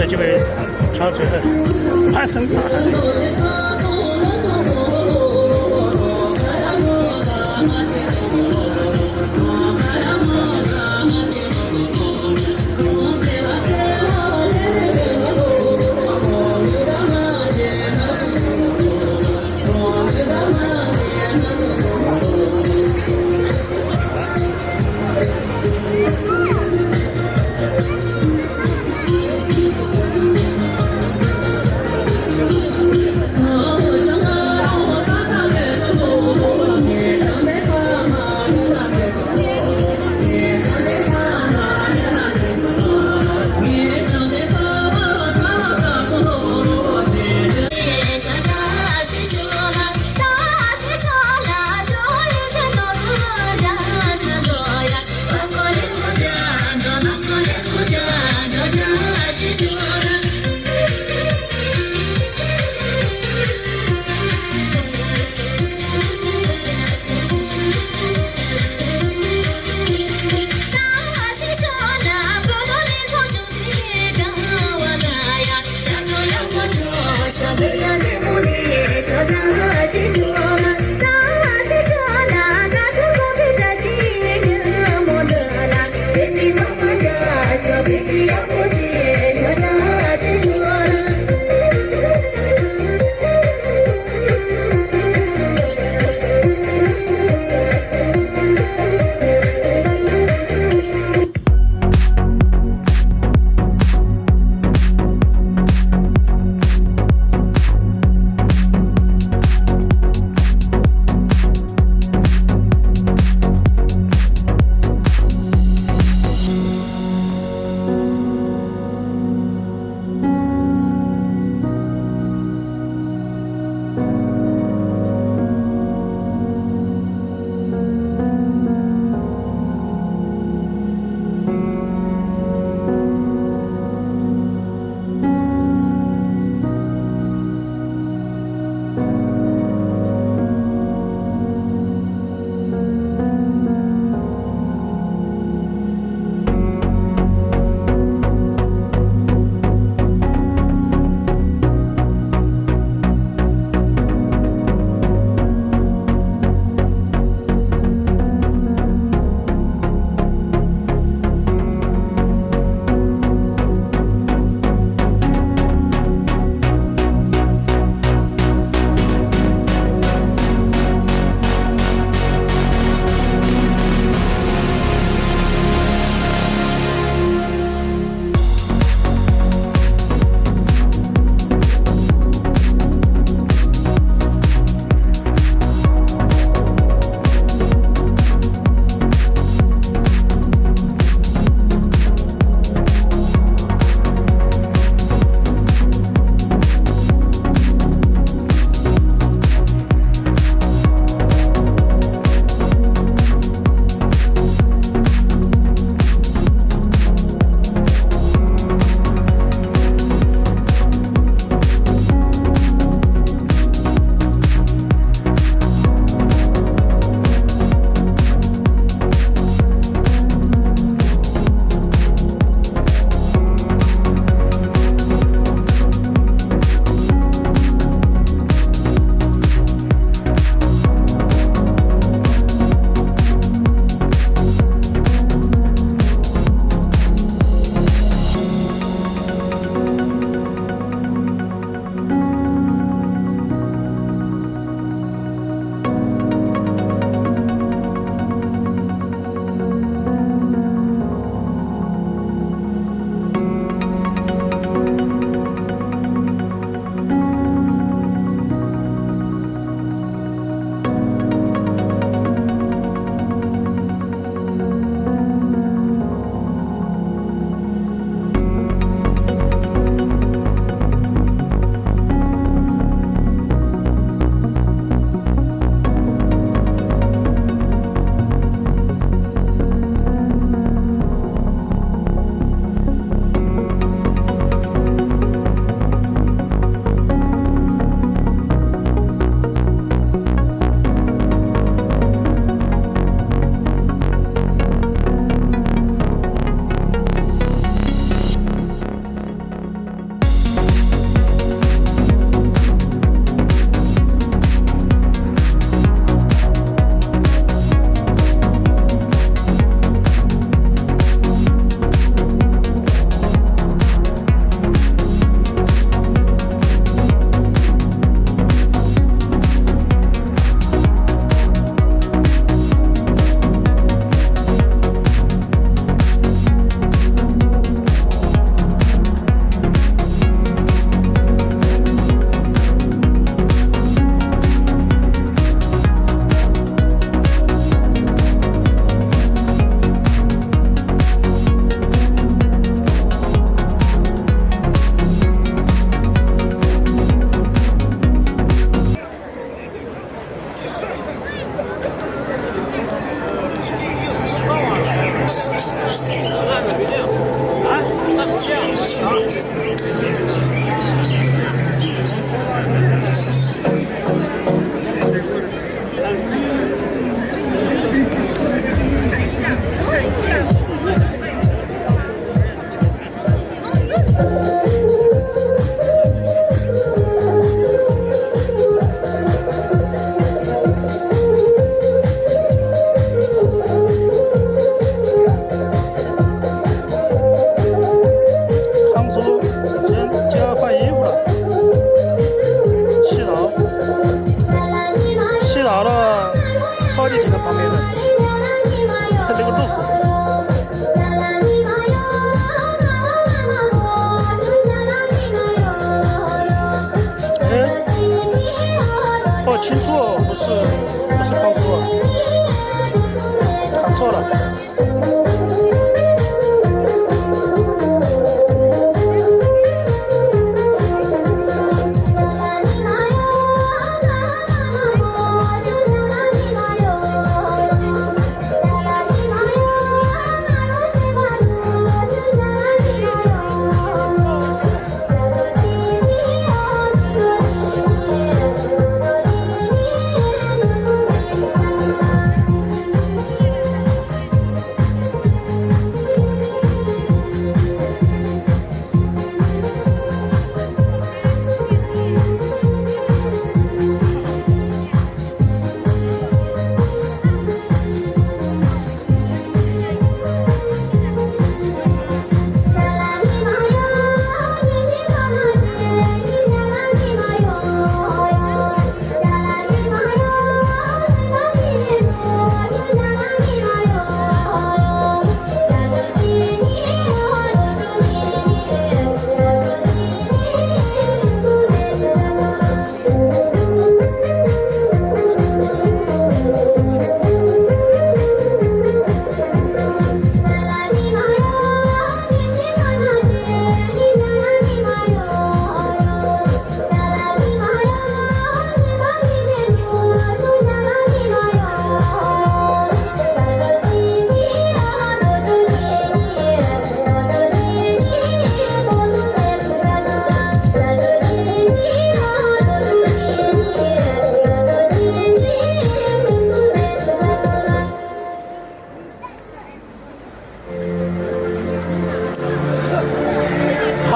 这位陶醉的攀升。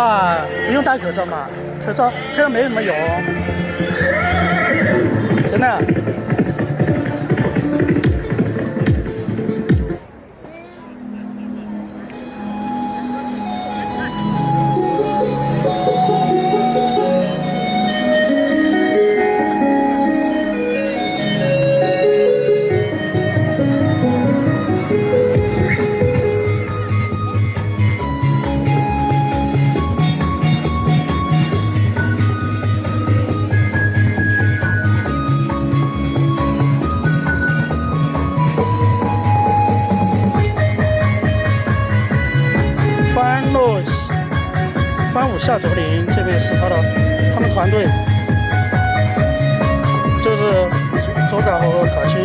啊，不用戴口罩嘛，口罩没什么用，真的。番舞下竹林这边是他们团队，就是左嘎和卡青。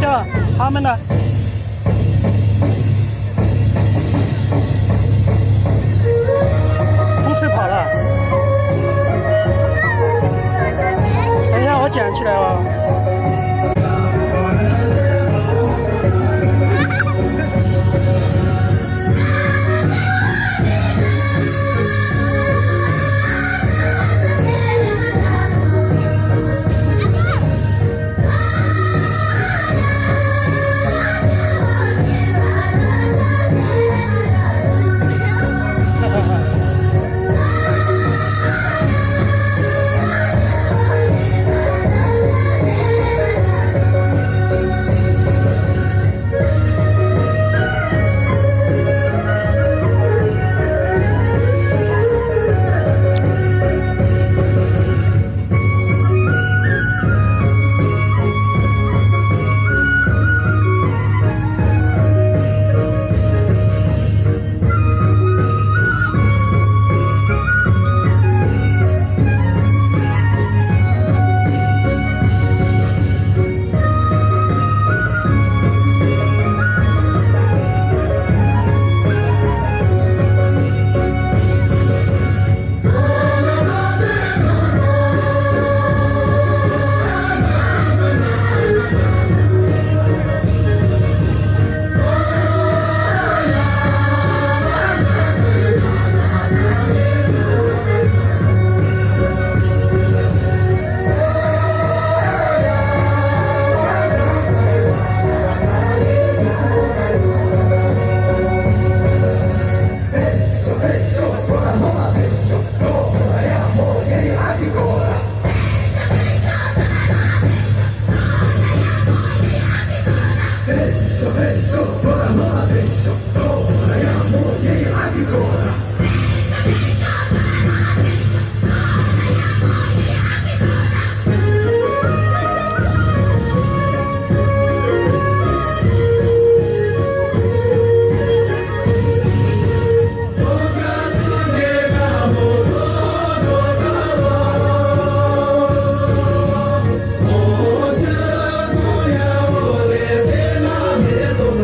这他们呢？风吹跑了。等一下，我捡起来哦。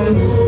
Oh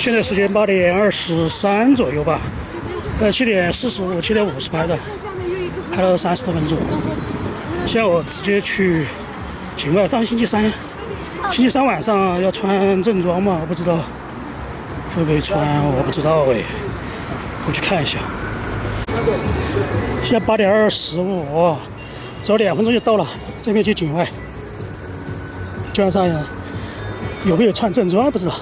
现在时间8:23左右吧。7点45、7点50拍的，拍了30多分钟。现在我直接去境外，当星期三晚上要穿正装嘛，我不知道会不会穿，我不知道哎，过去看一下。现在8:25，走2分钟就到了，这边去境外。就上有没有穿正装不知道。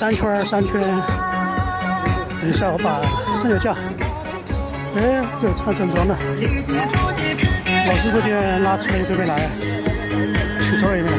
3圈，等一下我把剩下架。哎，对，穿正装的。老师这件拉出来对面来，去这儿一面。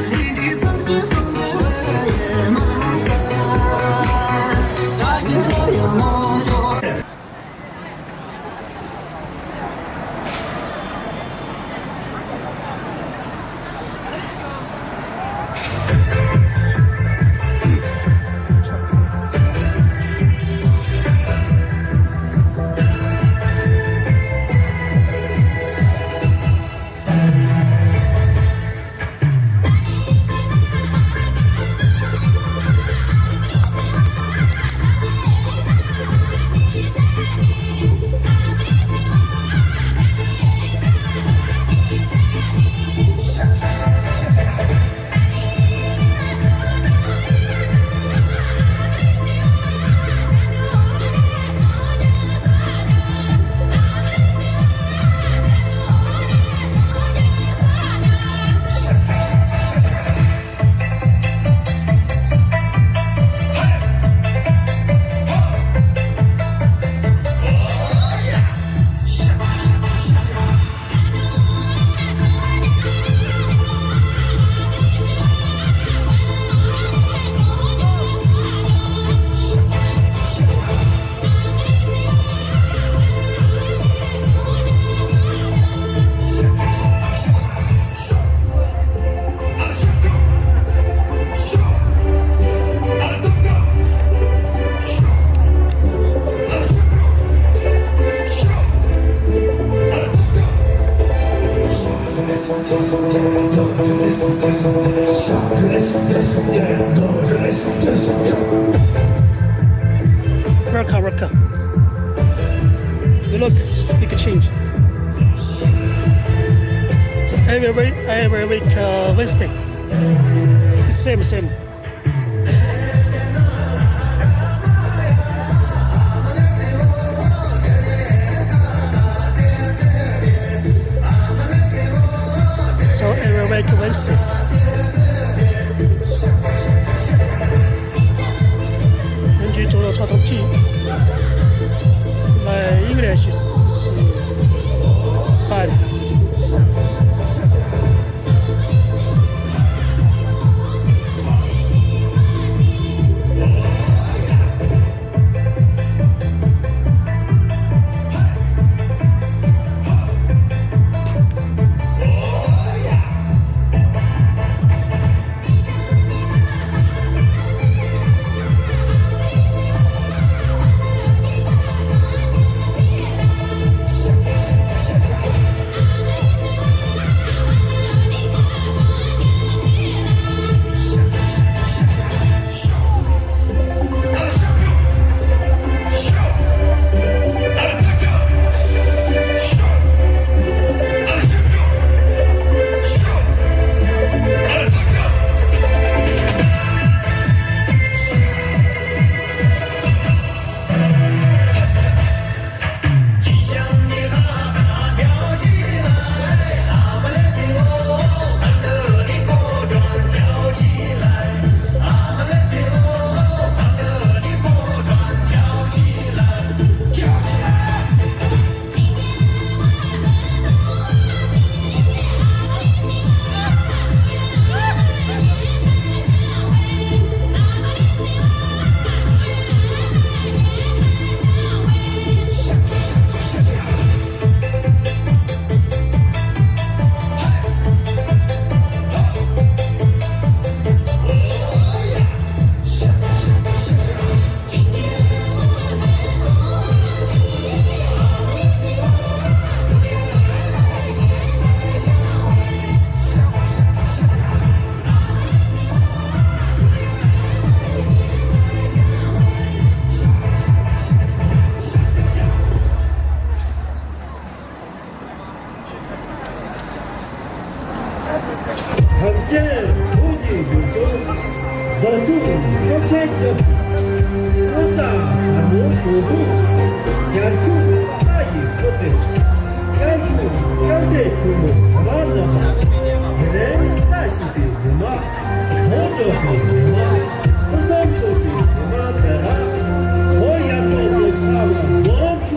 Welcome. You look, speak change. Every week Wednesday. It's same. So every week Wednesday.根据周六超统计，每一个连续一次SPA。 함께 우리 유도 모두 협력적 혼자 사무 모두 양쪽 사이 끝에 양쪽 현재 주무 하나는 그래 다시비 누마 모두 누마 우선 속이 누마더라 고향도 사와 멈추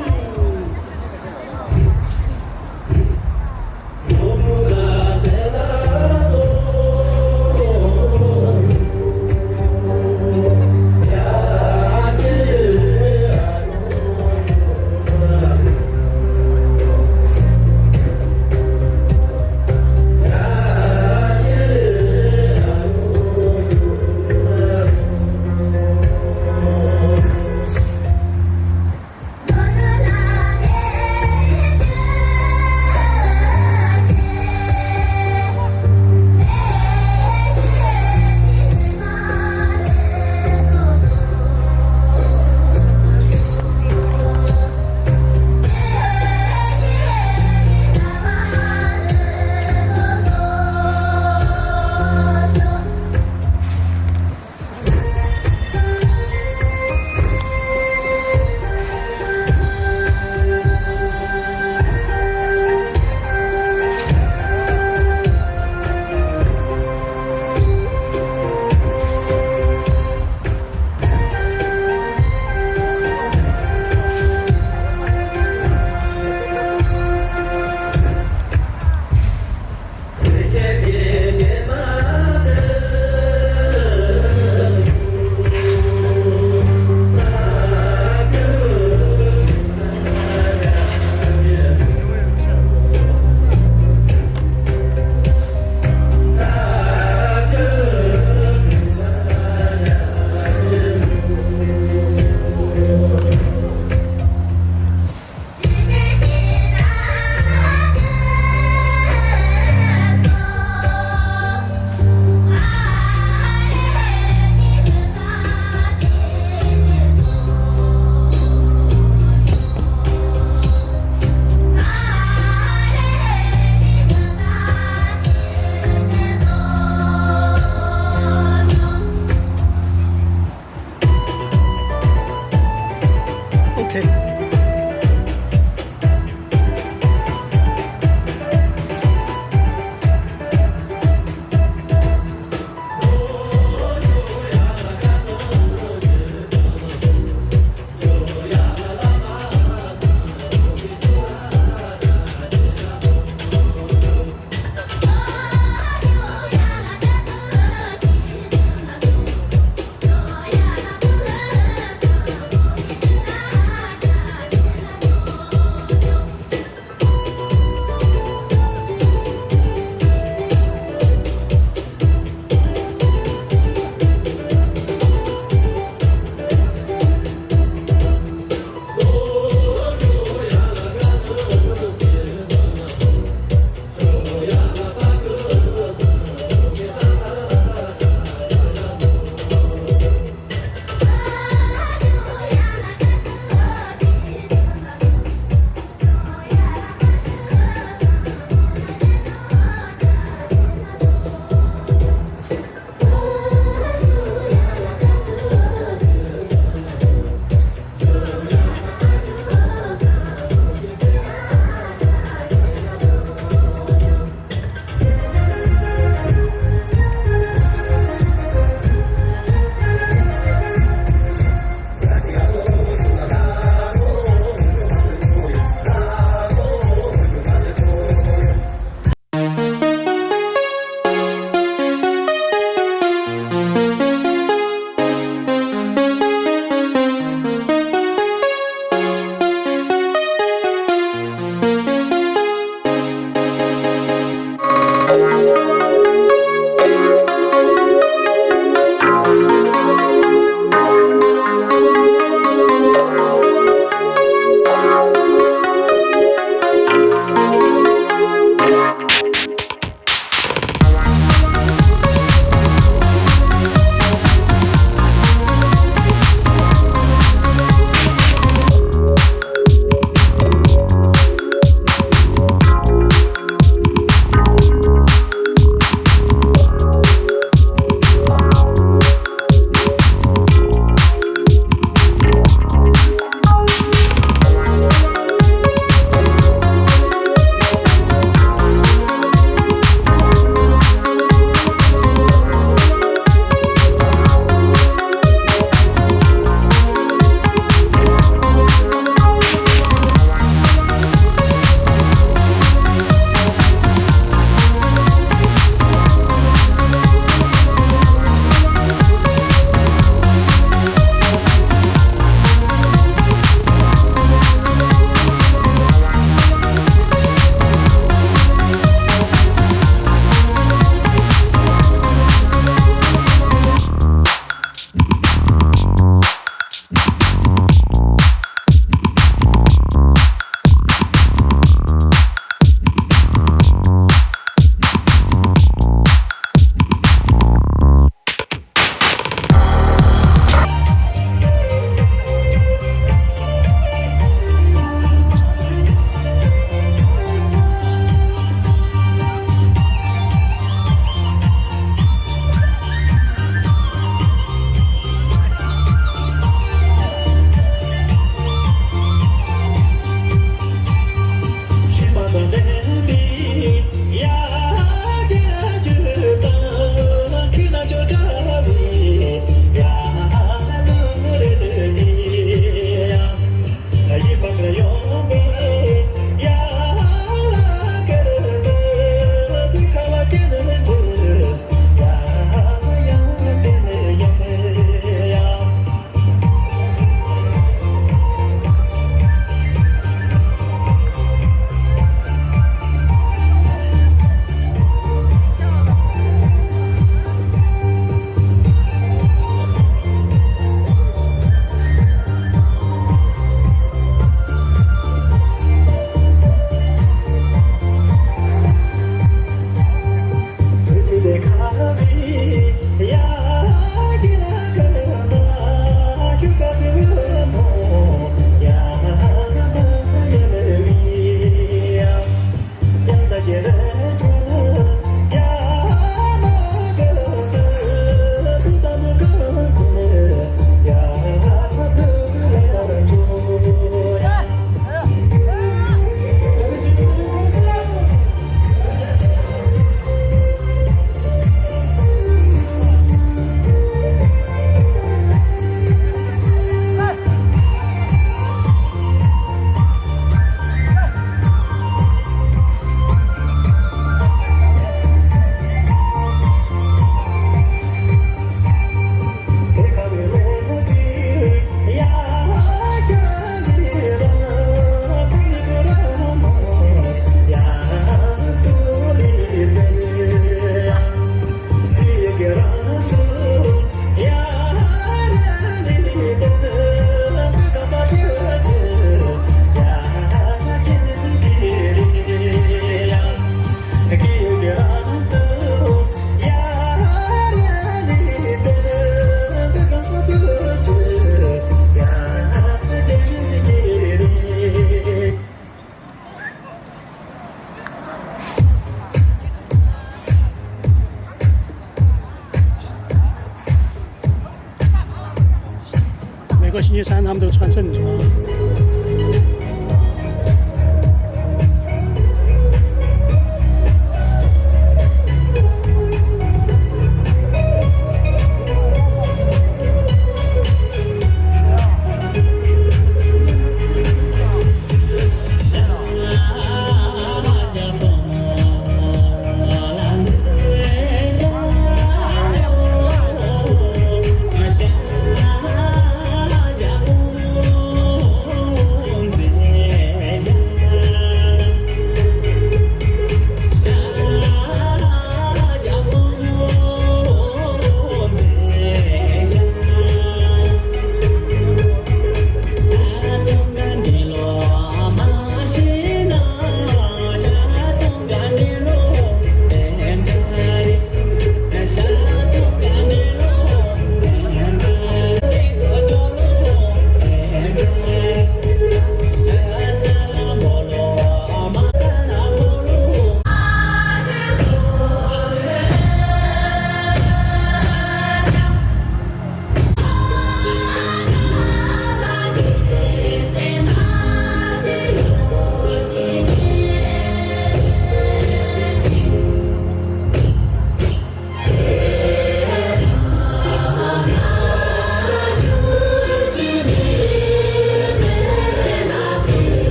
每个星期三他们都穿正装。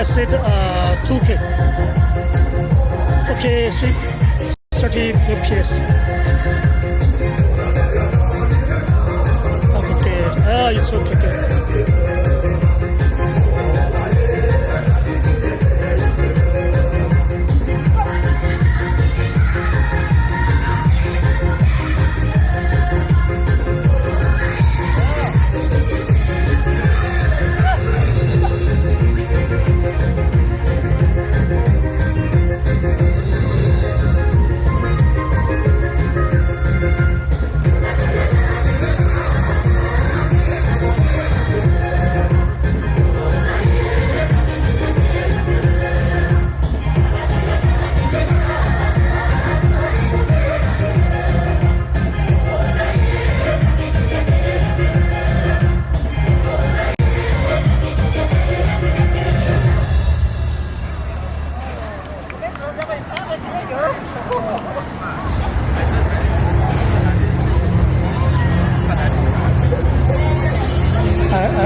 I set 2K, 4K, 30 FPS. I forget. It's okay. Good.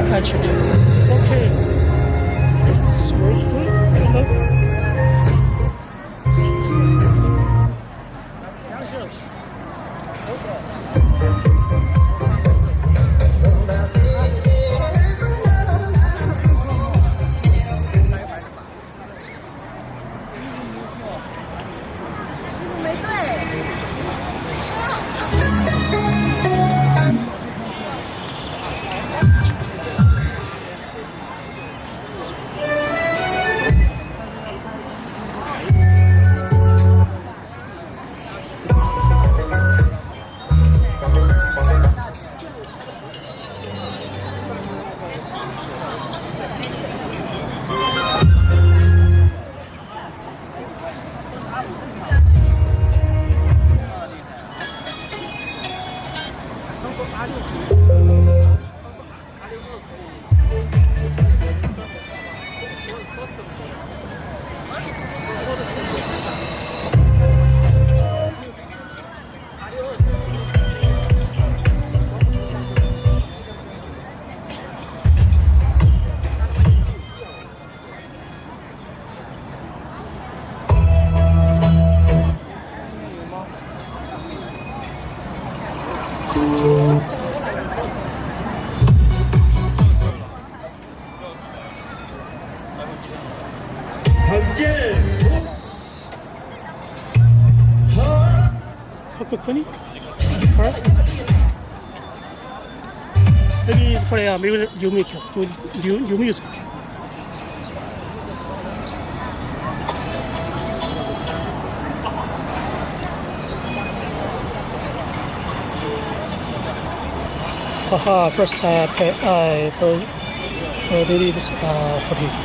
I check. Okay. It's very good. Hello. Coconut? Maybe it's for maybe you make you music. Haha, first I did this 40.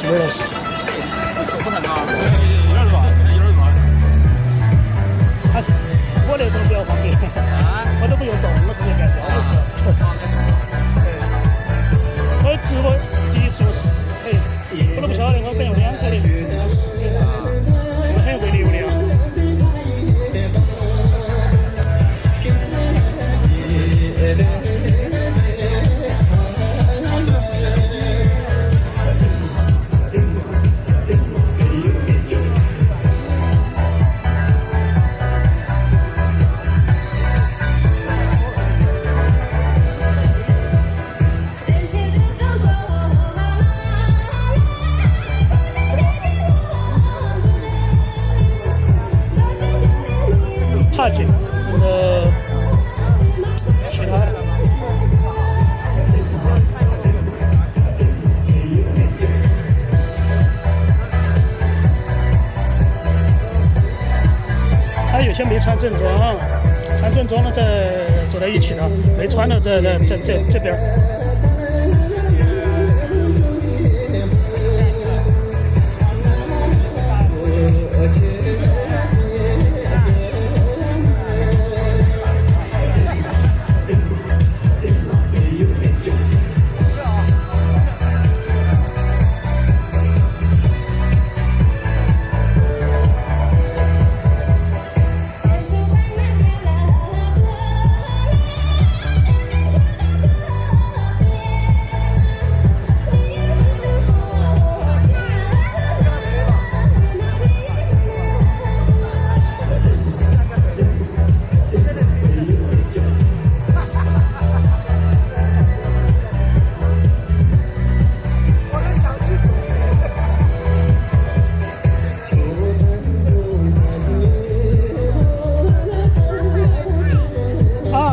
没得事。不能啊，有点软，有点软。还是我那种比较方便，我都不用动，我直接干掉就是。我直播第一次用4K，我都不晓得，我敢用2K的10几但是这个很会流量。踏景，其他的。还有些没穿正装，穿正装的坐在一起的，没穿的在这边。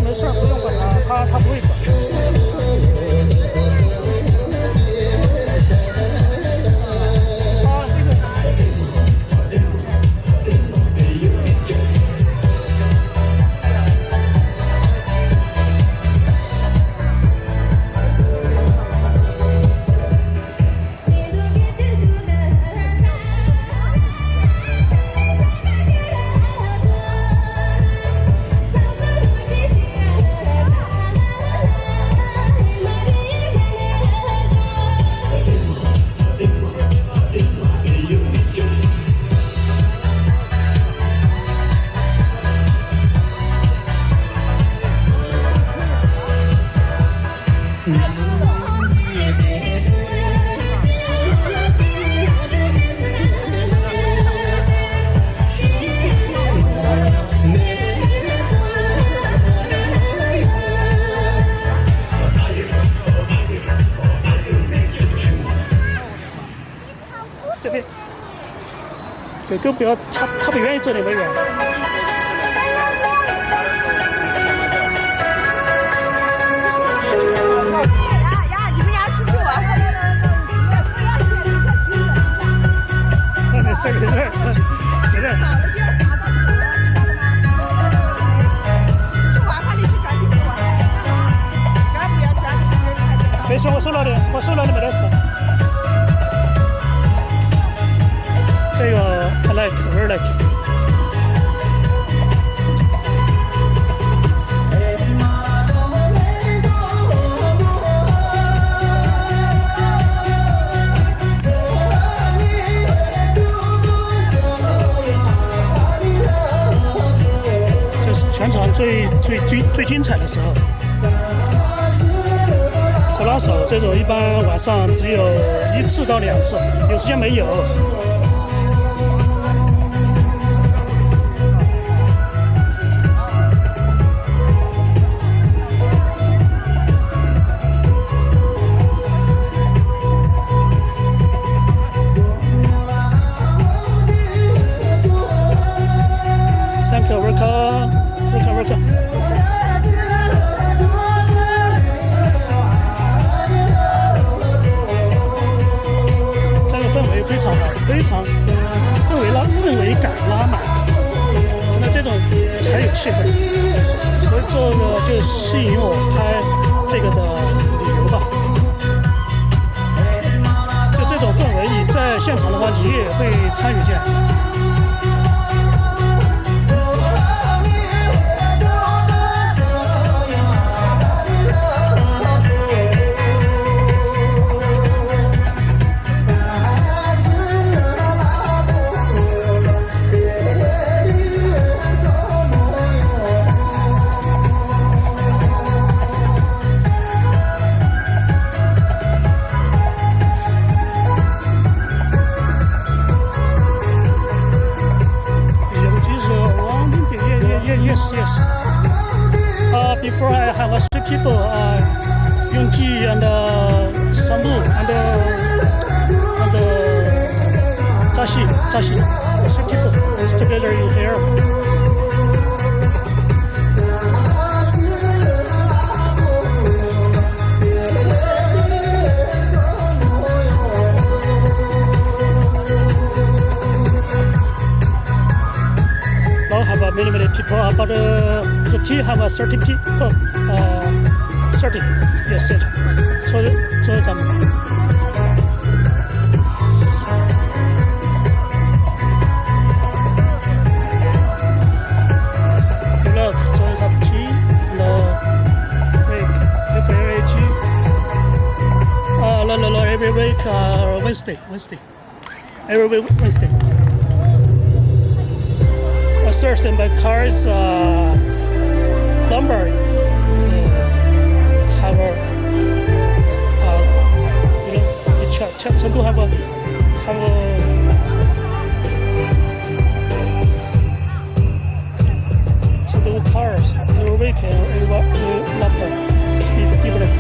没事，不用管他，他不会走。这边，狗狗不要，它不愿意走那么远。你们俩出去玩，不要去，没事，现在。倒了就要打到头，知道吗？就玩快点去抓紧玩，抓不要抓的时候才知道。没事，我收了的没得事。这个 I like, very like. 这是全场最精彩的时候。手拉手这种一般晚上只有1次到2次，有时间没有。Thank you, welcome. 这个氛围非常好，非常氛围感拉满，真的这种才有气氛，所以这个就吸引我拍这个的理由吧。就这这种氛围，你在现场的话，你也会参与进来。Yes. Before I have three people, Yongji and Sambu and Zashi. Three people is together in here. Many people, but the team have 30 people. 30, yes, 30. So咱们。Look, so it's up T, no, FAG. No, every week, Wednesday. Every week, Wednesday. Thursday, my car is number. Have a Chengdu have a Chengdu cars. Every week, every number speed different.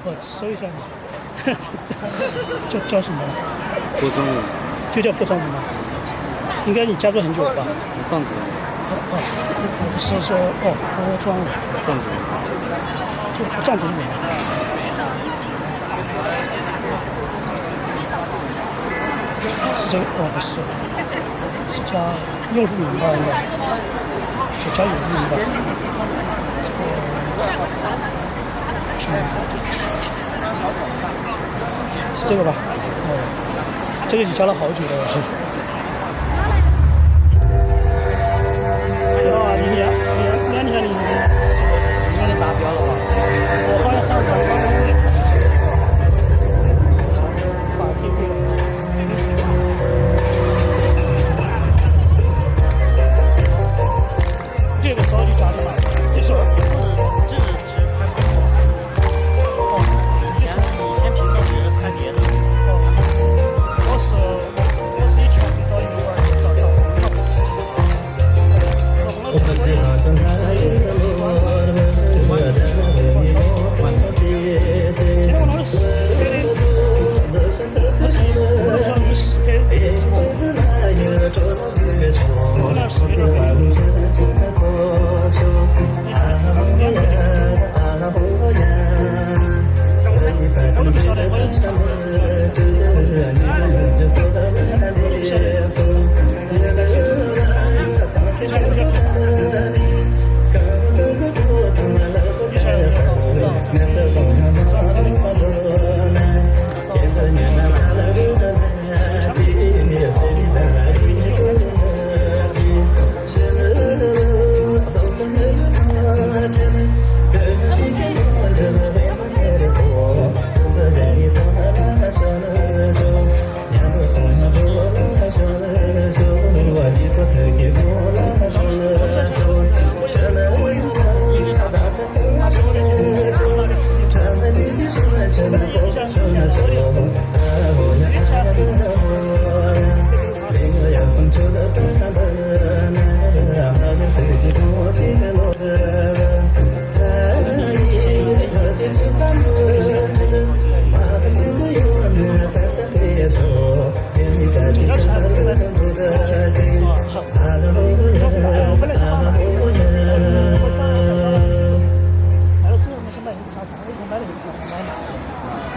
我搜一下嘛，叫什么？坡中舞，就叫破庄舞吗？应该你加入很久了吧？藏族，哦，我是说破庄舞，藏族，就藏族舞。是这个不是，是加用户名吧？应该，是加用户名吧？是这个吧？这个已经加了好久了。你达标了吧？我好像上涨了。这个早就加的了，这是这是只拍马哦，以前平常只是看别的。我是以前最早有玩找现在我拿了10倍我拿10倍的我都不晓得我有啥。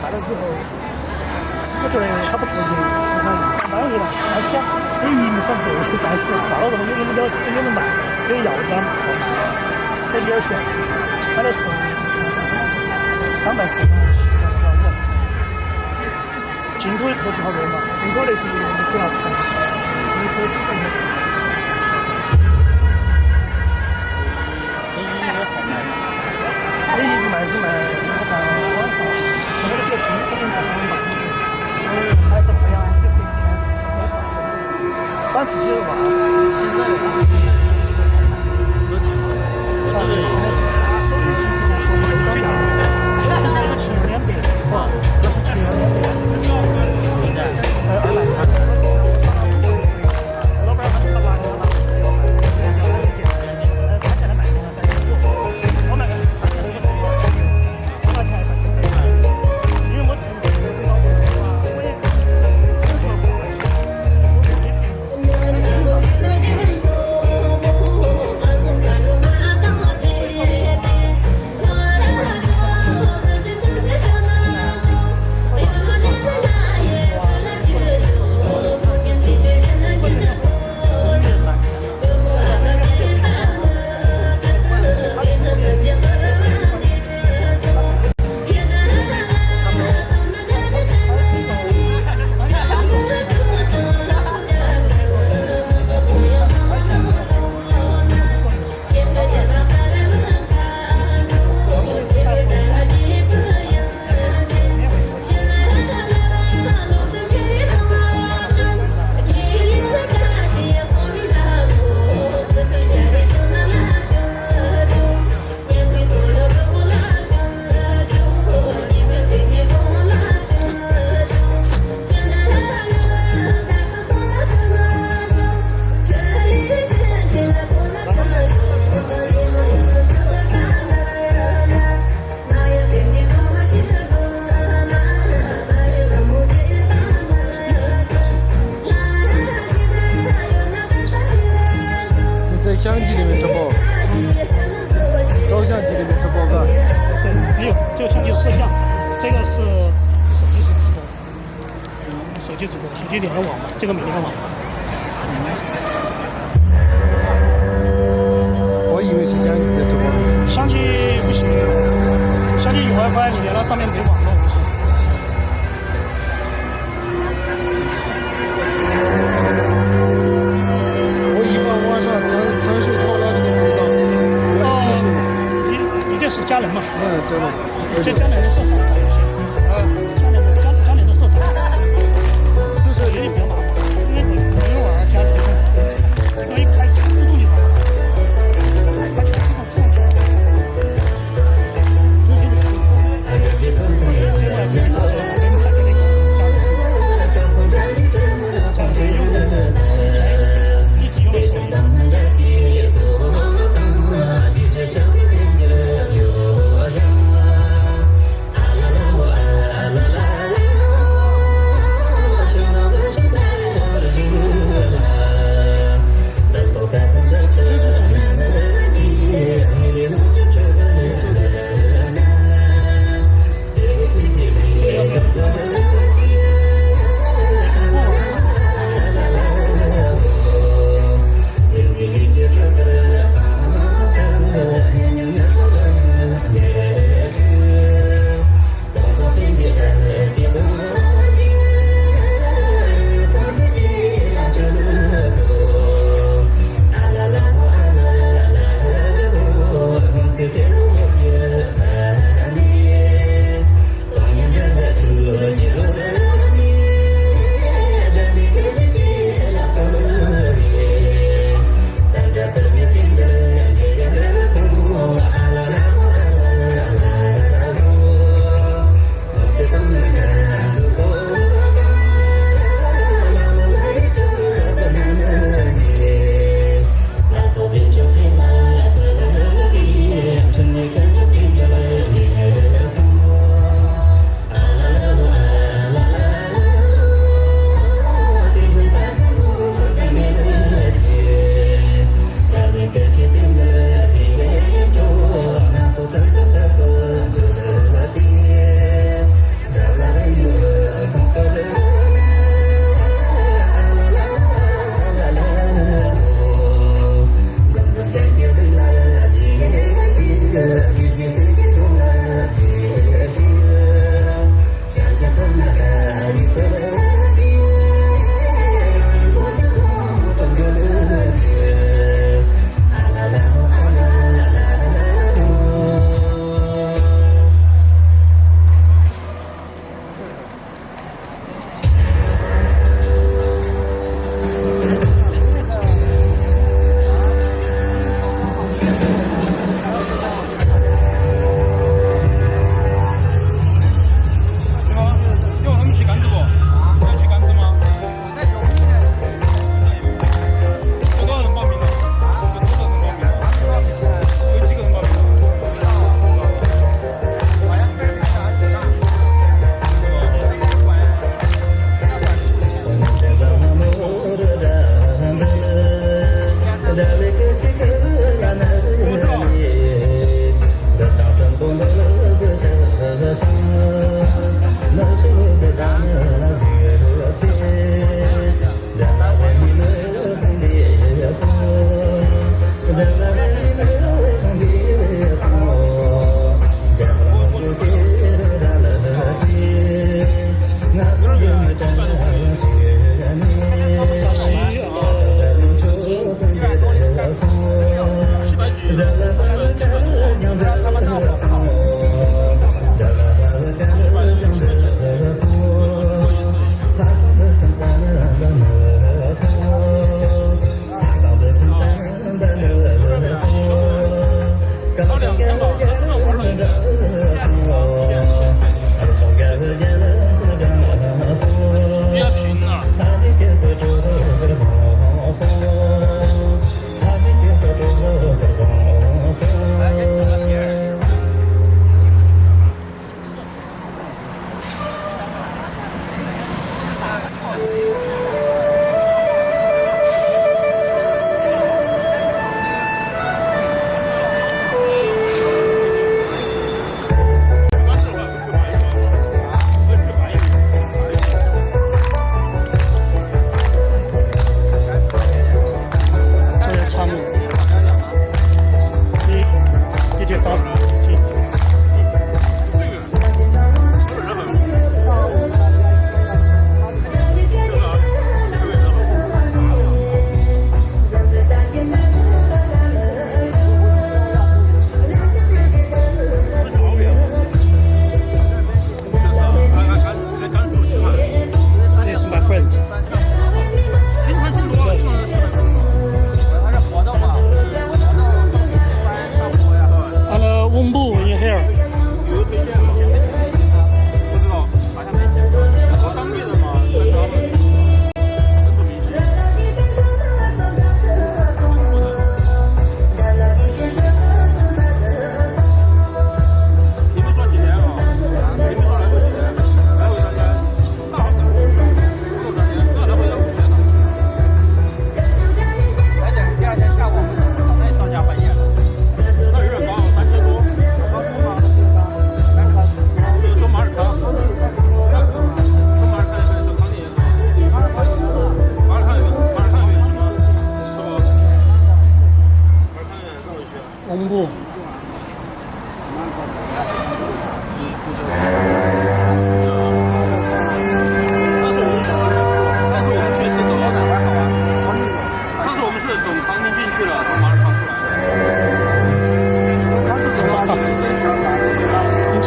买了之后，我觉得它不合适，我想买回来，还小，有鱼没上头，但是到了之后有人了解，有人卖，有要单，是可以选，买的是刚卖是10.5，镜头的特质好多嘛，镜头那些你不要钱，镜头基本上。一直卖是卖，我看网上，我的新可能在上面卖，还是那样就可以钱，没差不多。反正自己的话，现在手机之前说的那种价，之前那个700，那是700，200。老板他拿的他现在卖3.35，我卖给。这个是手机直播，手机直播，手机连个网嘛，这个没连个网。我以为是相机在直播。相机不行，相机有 WiFi， 你连到上面没网络不行。我一般晚上参数拖拉的都不知道。你这是佳能嘛？对了。这佳能的色彩好一些。佳能的色彩，有点比较麻烦，因为我玩佳能，我一开全自动就麻烦了，它全自动调。这个可以找些我给买的那个佳能一直用的手机。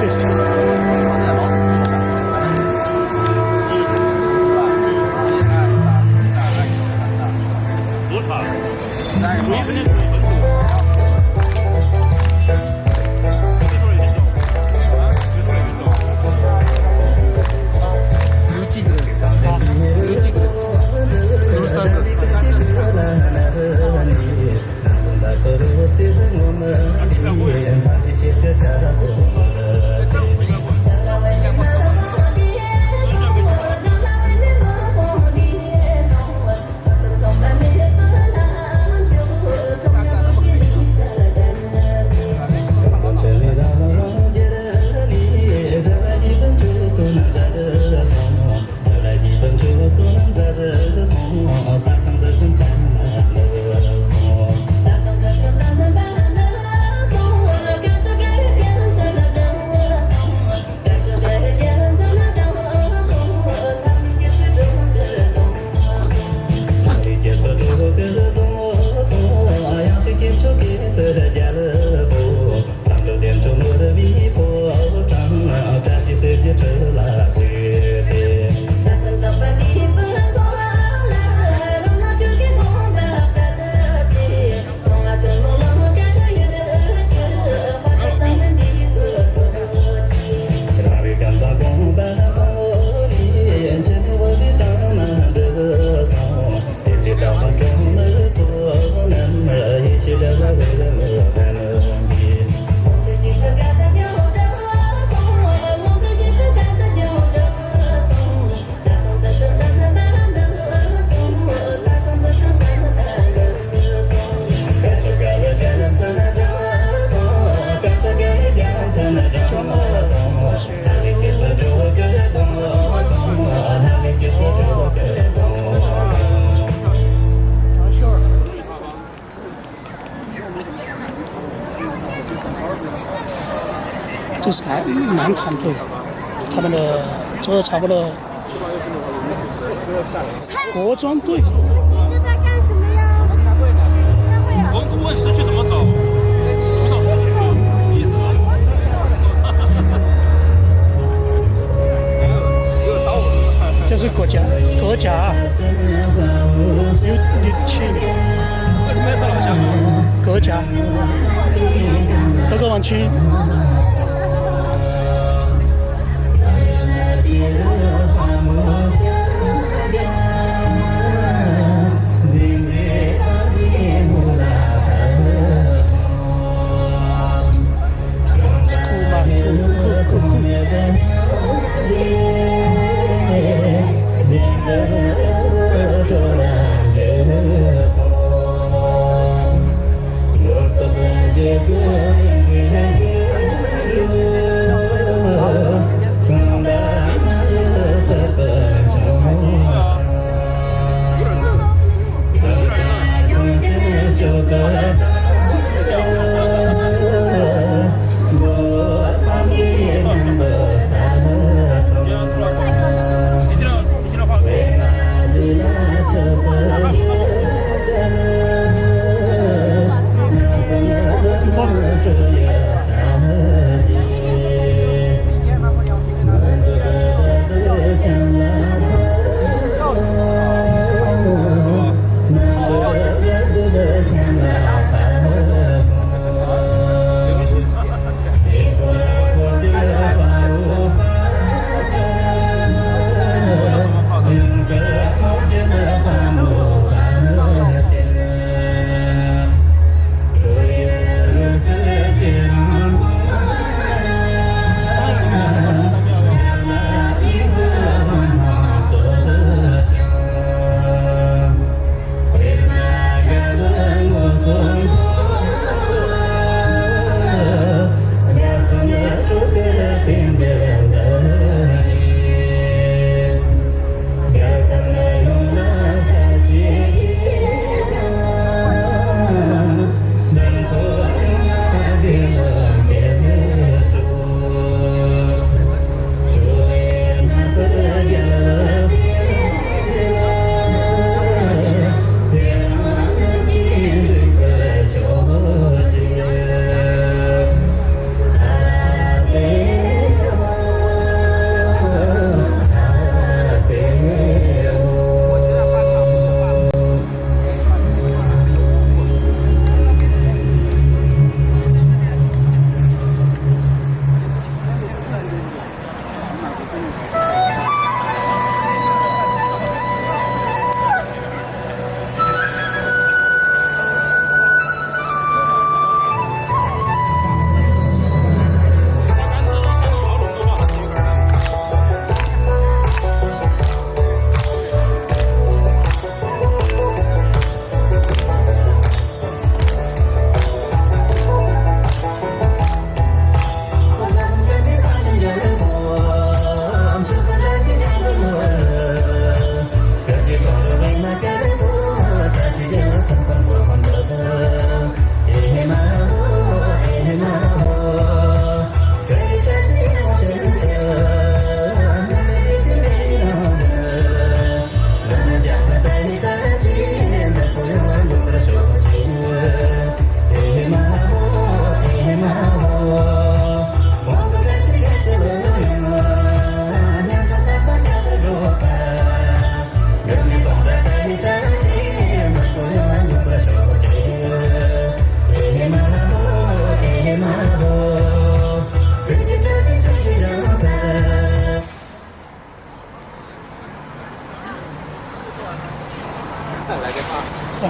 twist。多长？我一分钟。有几个人？有几个人？93个。这是男团队，他们的这差不多国装队。你在干什么呀？问市区怎么走？怎么到市区？一直走。这是国家，有钱。国家，这个往前。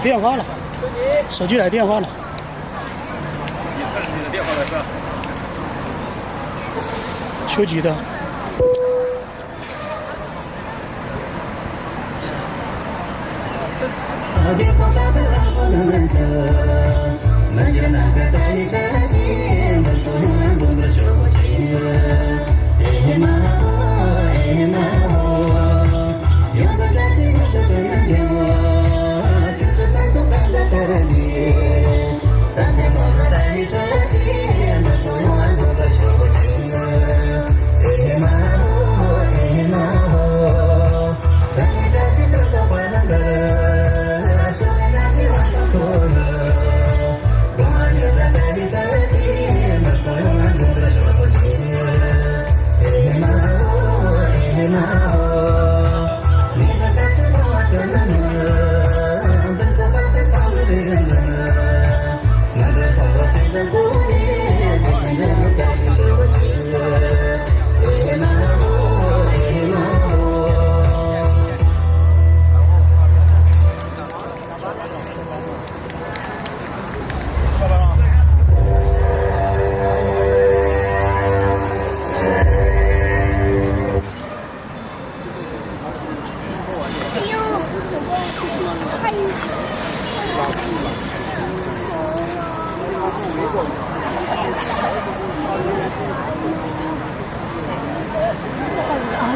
电话了，手机来电话了。你的电话来是吧？求急的。门前那个带你真心，本所永远总的说不清。哎妈哦，哎妈哦，有个担心我就这样给我，青春翻送般的带你，三天光荣带你真心，本所永远总的说不清。哎妈哦，哎妈哦，带你担心等到坏了的，说给那句话都错了。带你的心，把所有难过的说不清。哎妈哦，哎妈哦，你的感情让我更难了，奔走吧，奔到了对人了，难得从我真的做你，不停的感情说不清。哎妈哦，哎妈哦。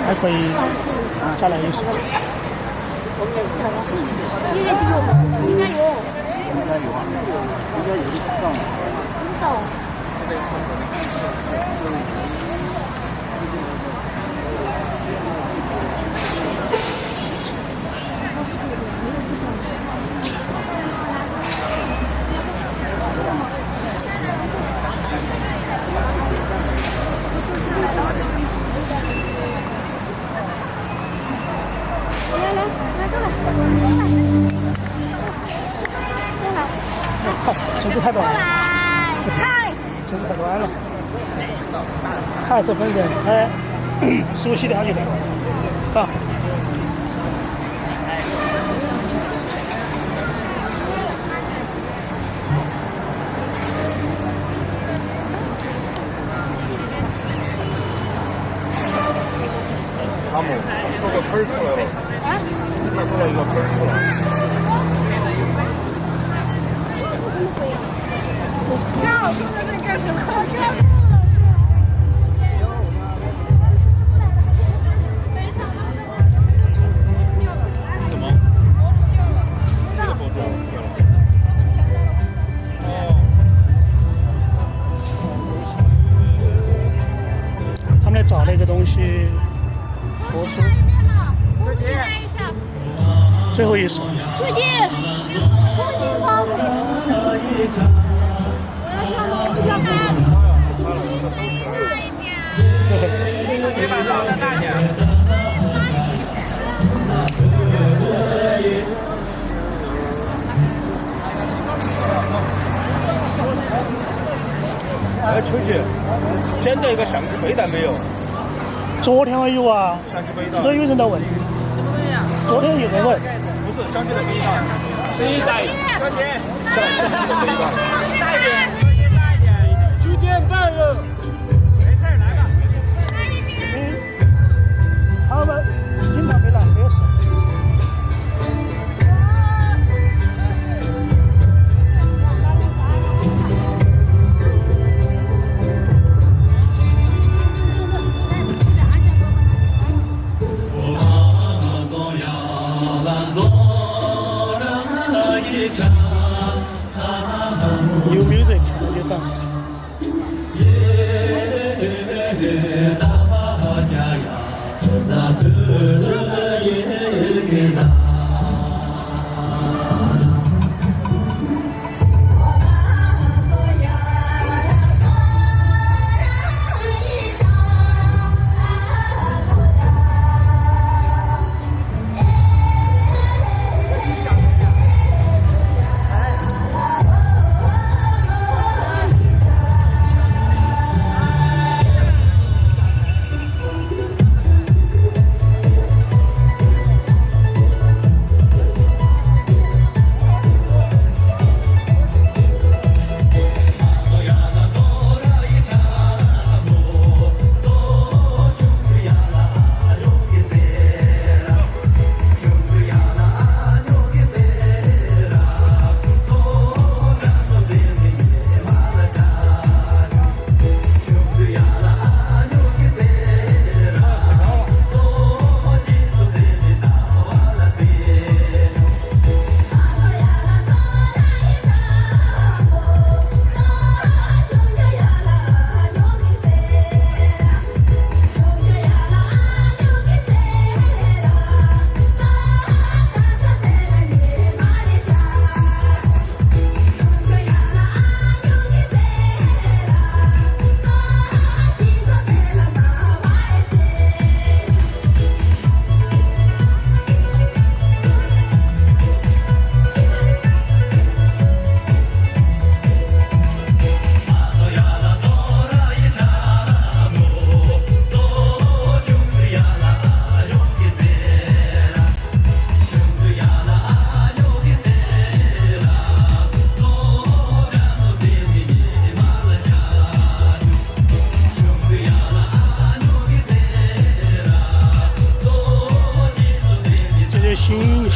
还可以再来一首。应该有，应该有。应该有啊，应该有的上。绳子太短了，嗨，绳子太短了，还是分人，哎，熟悉点就对了，啊。阿木，做个坑出来了，看出来一个坑出来。跳，坐在这干什么？跳。什么？这个佛珠掉了。哦。他们来找那个东西，佛珠。最后一首。出去，花费。我要跳吗？不想看。大一点。你把上的大点。哎，秋姐，捡到一个相机背带没有？昨天我有啊，相机背带。昨天有人在问。什么东西啊？昨天有人问。不是相机的背带，谁带？小姐，大一点。大一点。9点半了。没事，来吧。他们经常没来，没有事。New music.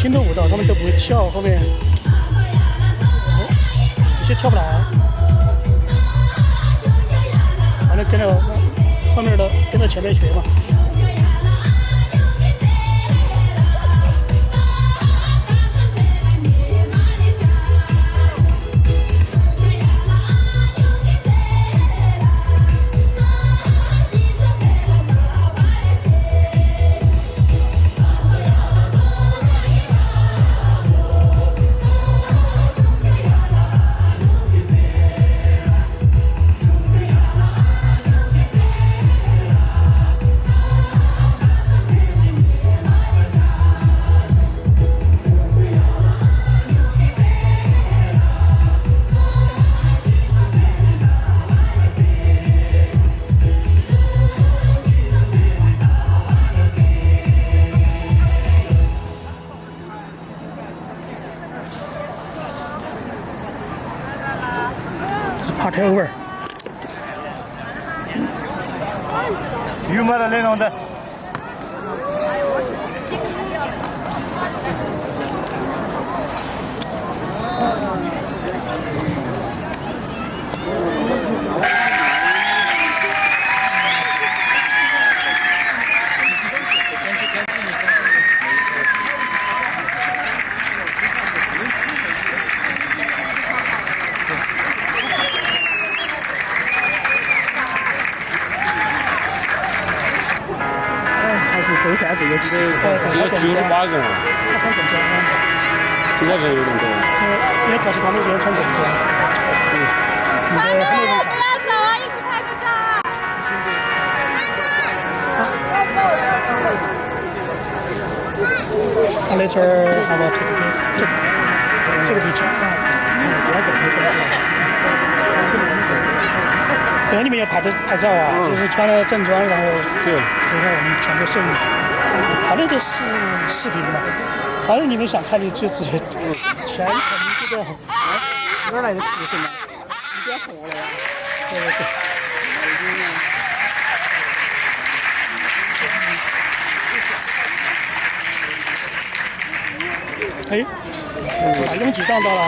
新的舞蹈他们都不会跳，后面有些跳不来，反正跟着后面的跟着前面学嘛。Party over。有没得那种的？走下这个去，98个人，他穿正装吗？现在人有点多。因为主要是他们这边穿正装。穿的人不要走啊，一起拍个照。Later, have a take a picture. 对，你们要拍照啊，就是穿了正装，然后对，等会我们全部送进去。反正这是视频嘛，反正你们想看你就直接全程这个。哪来的自信呢？你不要错了呀！对对对。哎，拥挤站到了。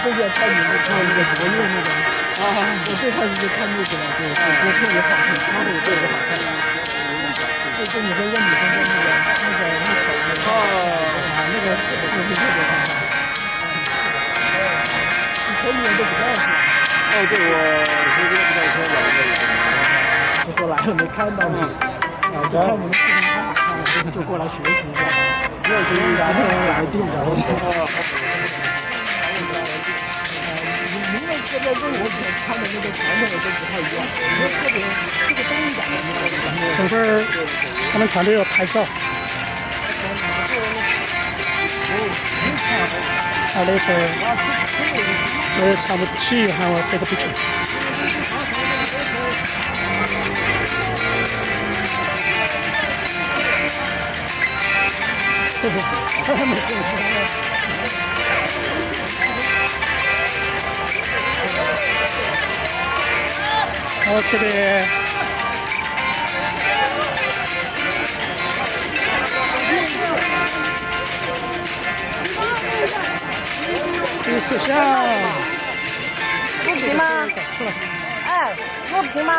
最近看你们看那个左右那个我最开始就看那个了，就特别好看，他的也特别好看。就你说一个女生的那个那个视频特别好看。以前你们都不知道是吧？对，我是这个不太清楚。就说来了没看到你，就看你们视频太好看了，就过来学习一下。今天来定的。明明这个跟我以前穿的那个传统的都不太一样，特别动感的那个。等会儿他们团队要拍照。Later, 这差不多去喊我take a picture。没事。然后这边这个摄像录屏吗？搞错了。哎，录屏吗？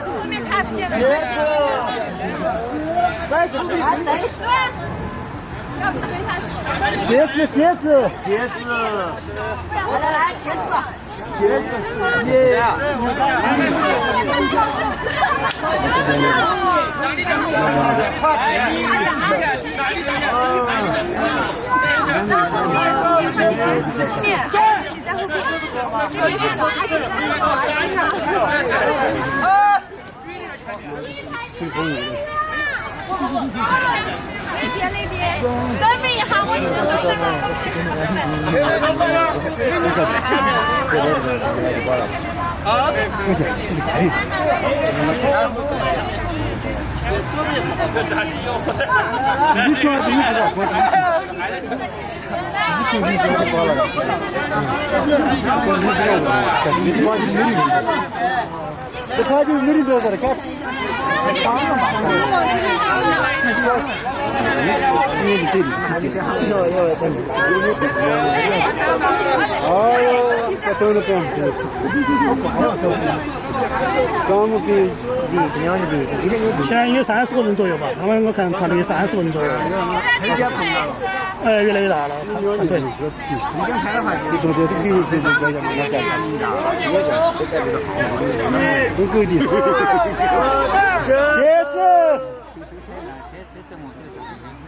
后面看不见的。拐子，对，要不追下去。茄子，茄子，茄子，来，茄子。茄子，耶！那边，证明一下我你穿这个吧，我你穿这个包了。你穿这个，这看就没人标准的看。现在有30个人左右吧，他们我看团队有30个人左右。越来越大了，团队。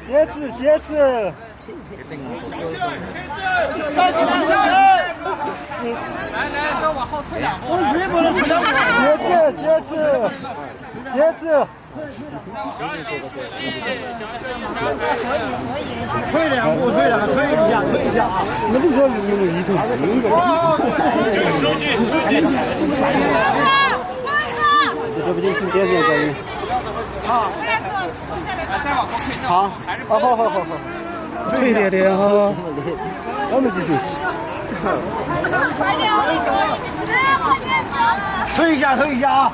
茄子，茄子。来，再往后退两步。茄子，茄子，茄子。退两步，退两，退一下，退一下啊！那不说一头10个。收据，收据。这不就听电视声音？好。再往后退。好，好。退一点点哈。我们是就去。退一下，退一下啊！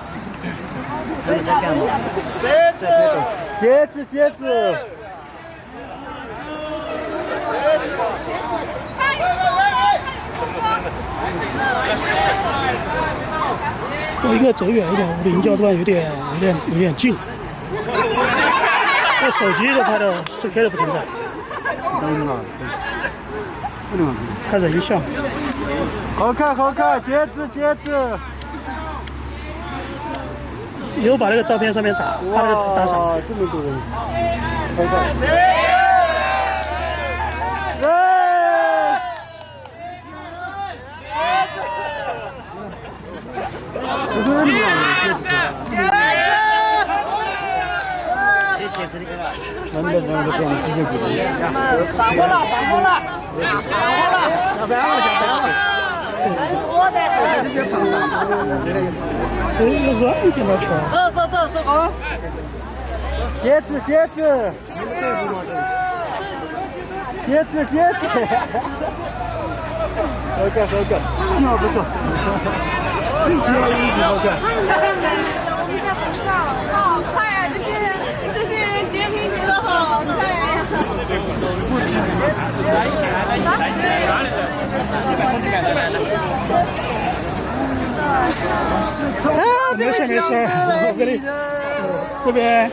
茄子，茄子。我应该走远一点，我的银胶端有点近。我手机都拍的4K 都不存在。还是影像。好看，好看，茄子，茄子。以后把那个照片上面打，把那个字打上。哇，这么多人，好看。不是你能不能够变成直接股东？上锅了，下班了。我的。有软件了全。走，收工。茄子，茄子。好看，挺好，不错。好快啊！这些截屏截的好快呀！没事，我给你这边。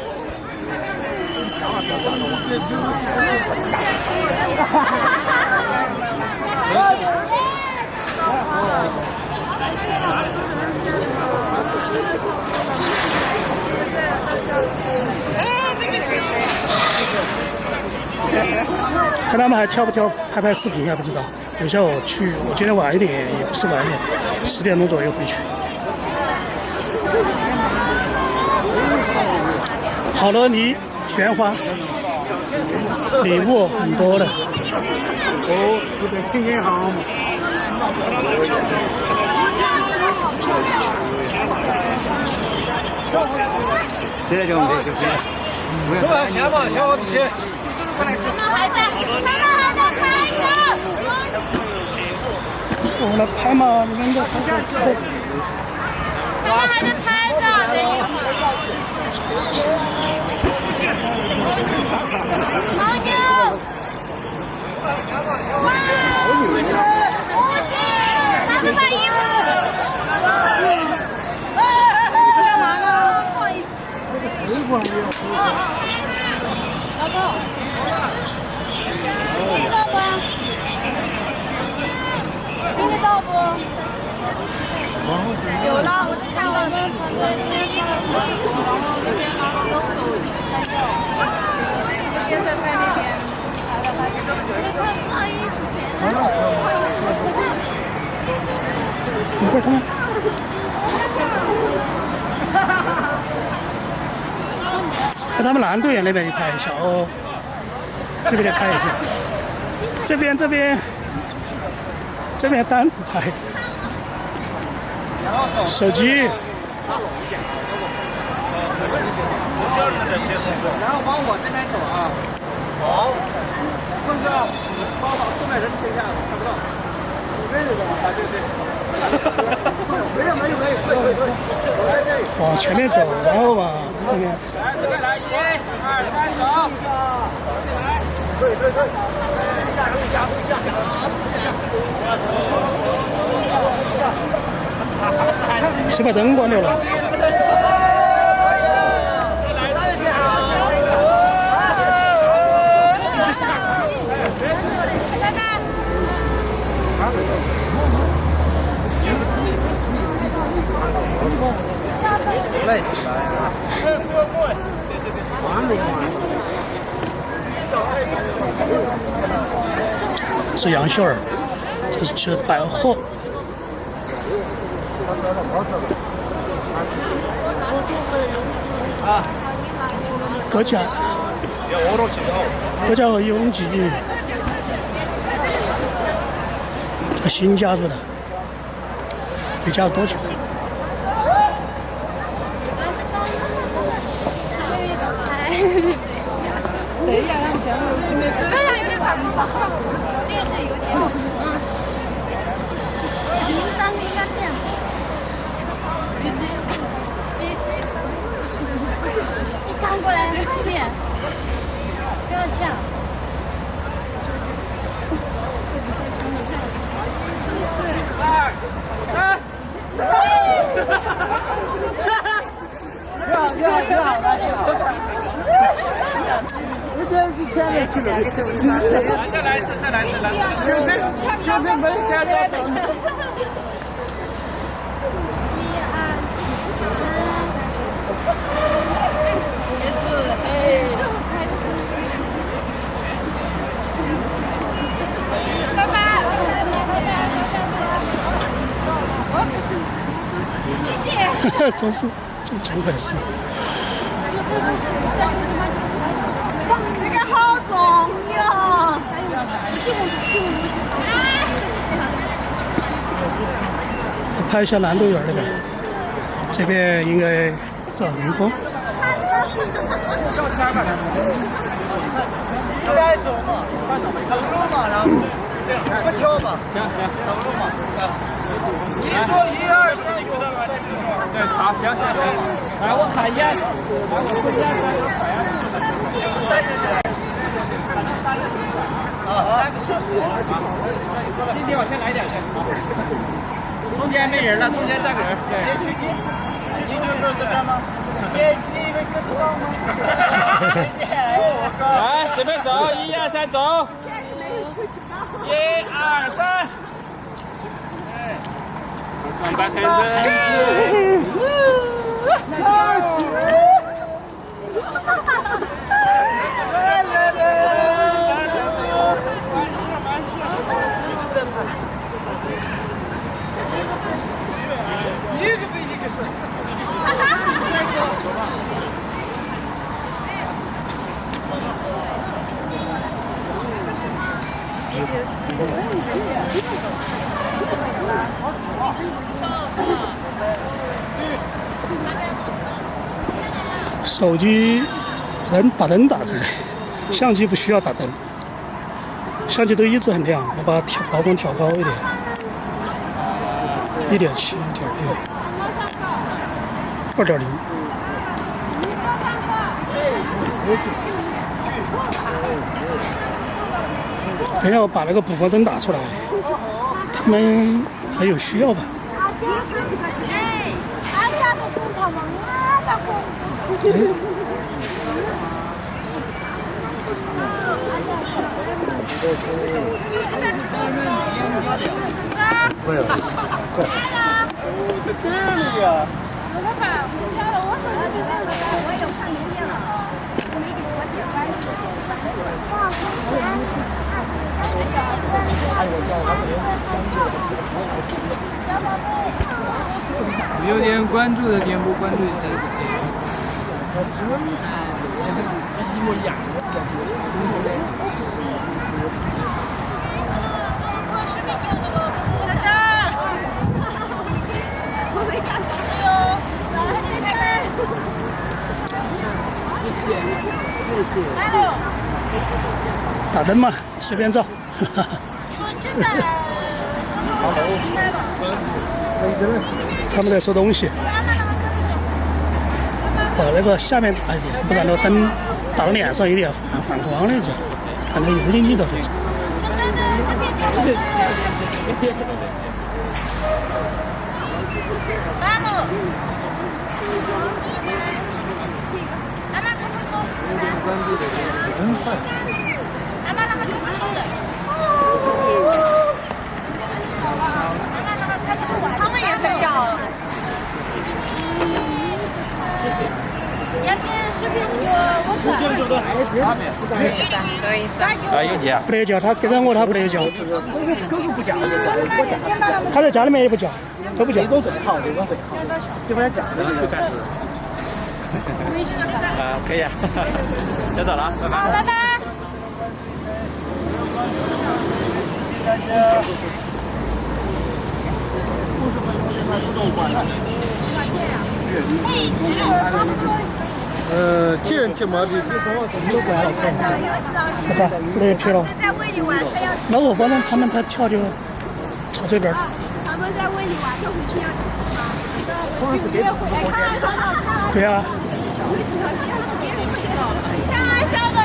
看他们还挑不挑拍视频还不知道。等一下我今天晚一点，也不是晚一点，10点钟左右回去。好多梨、鲜花、礼物很多的。不得听银行吗？这个就没就这个。收完钱吧，小伙子去。他们还在拍呢。我们来拍嘛，你们在拍下之后。他们还在拍着，等一会儿。好牛！哇！拿着把衣服。干嘛呢？不好意思。现在在那边。不好意思。一会儿看看。在他们蓝队员那边也拍一下哦，这边也拍一下，这边单独拍，手机。然后往我这边走啊。好。坤哥，帮我把后面人切一下，我看不到。啊，对对。可以。往前面走，然后往这边。来，这边来，1、2、3，走。对。加速一下。谁把灯关掉了？累起来了。是杨秀儿，这是吃百货。各家和永吉，这新加入的，比较多久？等一下，他们前面这样有点反光，这样有点。你们3个应该这样。你看过来，线，不要像。2、3。前面去了，再来一次，就没看到。真是真可惜。这个好重哟！拍一下男队员那边，这边应该叫林峰。该走嘛，走路嘛，然后不跳嘛，行，走路嘛。你说1、2、3，对，好，行。来，我喊1、2，来，我说1、2、3， 3起来。3个小时。今天我先来点先。中间没人了，中间站个人。对。你就是这边吗？你以为这知道吗？来，准备走，1、2、3，走。1、2、3。转半开始。一个比一个帅。手机能把灯打开，相机不需要打灯，相机都一直很亮，我把曝光调高一点，1.7、1.6、2.0。等一下我把那个补光灯打出来，他们还有需要吧？不要，这里呀。有点关注的点不关注一下，谢谢。一模一样的是在谢谢。大灯嘛，随便找。他们在收东西。那个下面大一点，不然那个灯打到脸上有点反光那种，看到有点影到这种。他们也在笑。谢谢。要点视频我啊，有钱。不得叫他跟着我，他不得叫。狗狗不叫就怪我。他在家里面也不叫，都不叫。这种最好，这种最好。喜欢叫的就干。啊，可以啊，先走了，拜拜。好，拜拜。既然去毛的，你说我什么都不好看。不咋，累皮了。在胃里玩，他要那我反正他们他跳就朝这边。他们在胃里玩，他回去要吃吗？可能是给自己过年。对啊。开玩笑的，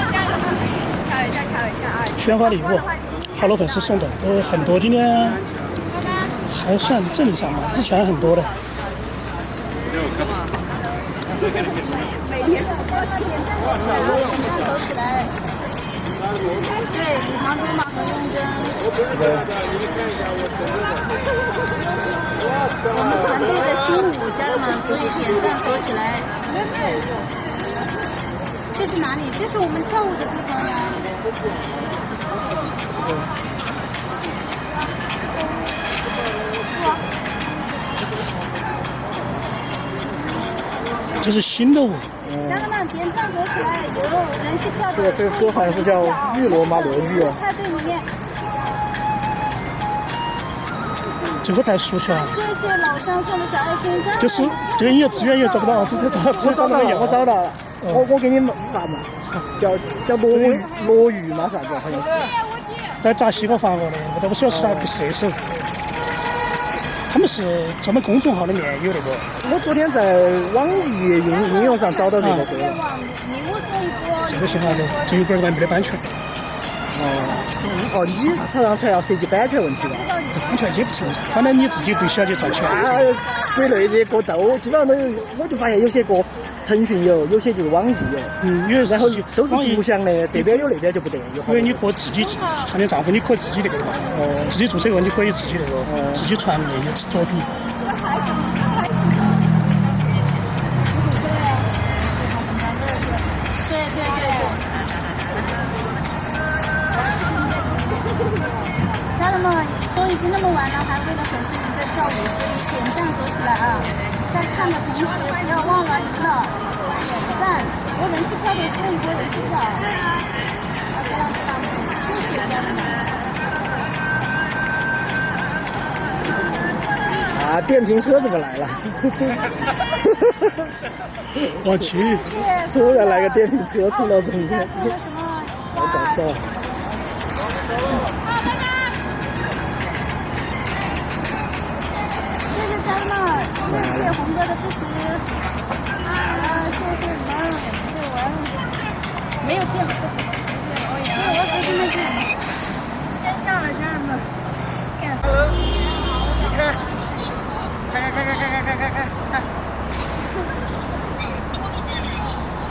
开玩笑啊！宣发礼物，好多粉丝送的都很多，今天还算正常吧，之前很多的。对，礼堂中嘛和用针。我们团队的新舞家人们，所以点赞锁起来。这是哪里？这是我们跳舞的地方呀。这是新的舞。家人们点赞锁起来，有人气票的。这个歌好像是叫《玉罗马罗玉》哦。派对里面。这个太熟悉了。谢谢老乡送的小爱心，就是这个音乐资源也找不到，只找到了，我找到了，我给你们发嘛，叫罗玉嘛啥子，好像是。在炸西瓜发过的，我不晓得是他不是这首。他们是专门公众号里面有那个。我昨天在网易应用上找到这个歌了。这个信号这有点没得版权。哦，你才要涉及版权问题吧？版权也不成，反正你自己必须要去赚钱。国内这些歌都基本上都有，我就发现有些歌腾讯有，有些就是网易有。因为然后都是独享的，这边有那边就不得。因为你可以自己创建账户，你可以自己那个嘛，自己注册以后你可以自己那个自己传那些作品。家人们都已经那么晚了，还为了粉丝们在跳舞，所以点赞锁起来啊！在看的同时，不要忘了娱乐、点赞，我人气票的送一波人气票。对啊，谢谢家人们。啊，电瓶车怎么来了？我去，突然来个电瓶车冲到中间，好搞笑。谢谢家人们，谢谢红哥的支持。谢谢你们，没有电了，我随便去。先下了，家人们。你看，看，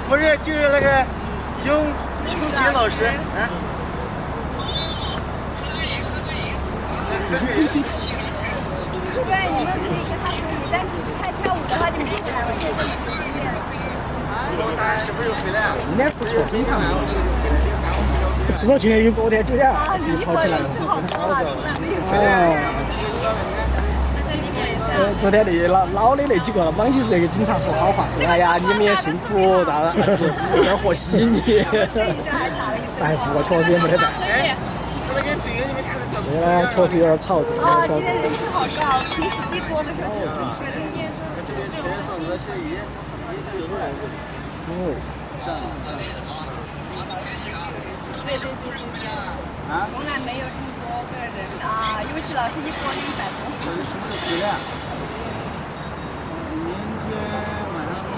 不是，就是那个永杰老师啊。对，你们可以跟他可以，但是看跳舞的话就没回来了。现在是不是又回来啊？今天不错，非常好。知道今天有昨天9点20跑起来了。好多了，从来没有回来。哦。昨天老的那几个网起是那个警察说好话，说哎呀你们也辛苦，咋子要和稀泥。哎，不过确实也没得办。这个呢确实有点吵。哦，今天人气好高，平时最多的时候就是今天对，从来没有这么多个人啊，因为支老师一波就100多。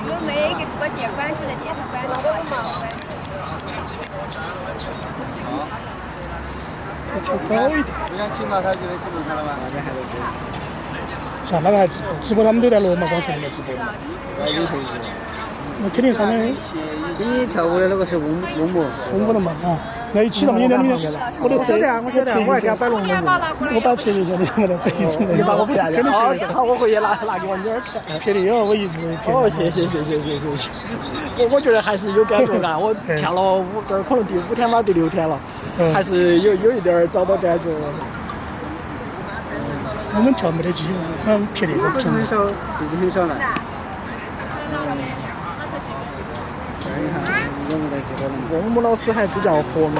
我们每一个直播点关注的点上关注好。不想请到他就能请到他了吗？那边还在这。像那个还直播，他们都在罗马广场里面直播。那肯定上面给你跳舞的那个是翁我的嘛啊，那一起到你那里面，我晓得啊，我还给他摆龙门阵。我把撇的叫你们的背子，你把我撇下去。哦，正好我回去拿给我女儿看。撇的哟，我一直撇。哦，谢谢。我觉得还是有感觉感，我跳了这可能第5天吧，第6天了，还是有一点找到感觉。我们跳没得机会，我们撇的不是很少，最近很少了。你看，我们在直播的。翁老师还比较和蔼。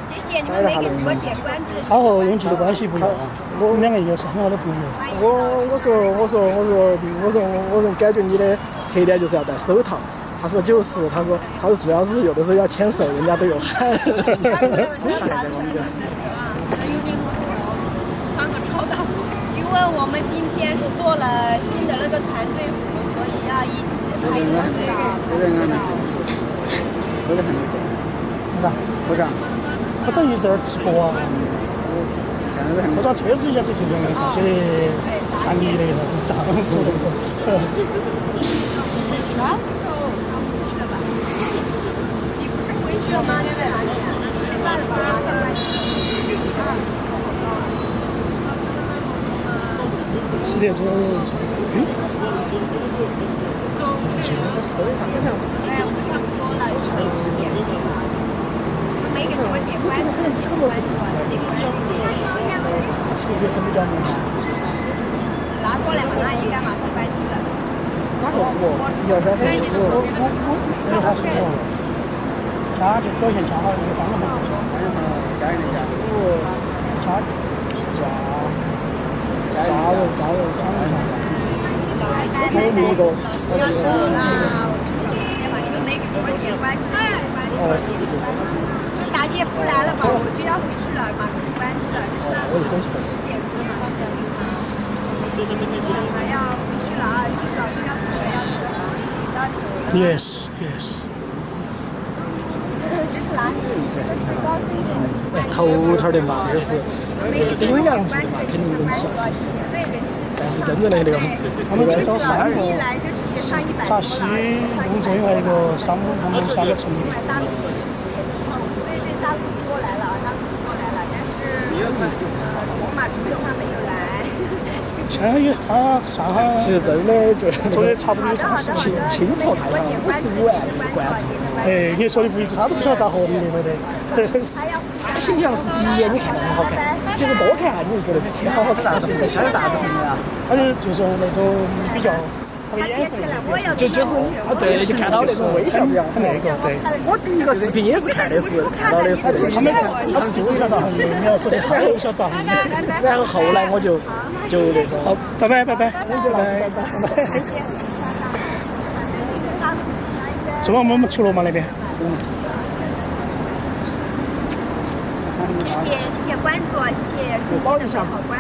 谢谢你们每个直播点关注。他和永吉的关系不一样，我们2个也是很好的朋友。我说，感觉你的特点就是要戴手套。他说90，他说主要是有的时候要牵手，人家都有汗。因为我们今天是做了新的那个团队服，所以要一起拍一张照。都在很多见。是吧？科长。他这一直在直播啊。现在在很多。我找测试一下这些人上些看你的啥子账做的。啥？你不是回去了吗？你在哪里啊？算了吧，马上关机。10点钟。每个直播点关注，这什么叫拿过来嘛，那应该马上关机了。哪个1、2、3、4、5。没啥情况。加就表现加好，就当然不加一点加。加油！要走了，先把你们每个直播点关注，就大姐不来了嘛，我就要回去了，马上就关机了，就是10点钟嘛。还要回去了啊，老师要走了。Yes。就是拿高兴一点。头的嘛，这是顶梁级的嘛，肯定人气。但是真正的那个，他们最早3个，一来就直接上100。闸西、雍正还有一个他们3个成立。大陆是不是也在唱？对，大陆过来了，但是红马出的话没有来。现在也是他算下，其实真的就做的差不多有30万。清楚太阳55万的关注。哎，你说的不一致，他都不晓得咋和你那个的。他形象是第一眼你看很好看，其实多看你就觉得挺好看。他是啥子评论啊？他就是那种比较，他的眼神就是啊，对，就看到那种微笑比较很那个，对。我第一个视频也是看到的是他们就不晓得咋和你描述的，他不晓得咋和你。然后后来我就那个。好，拜拜。走吧，我们去罗马那边。谢谢关注，谢谢书记的好关注。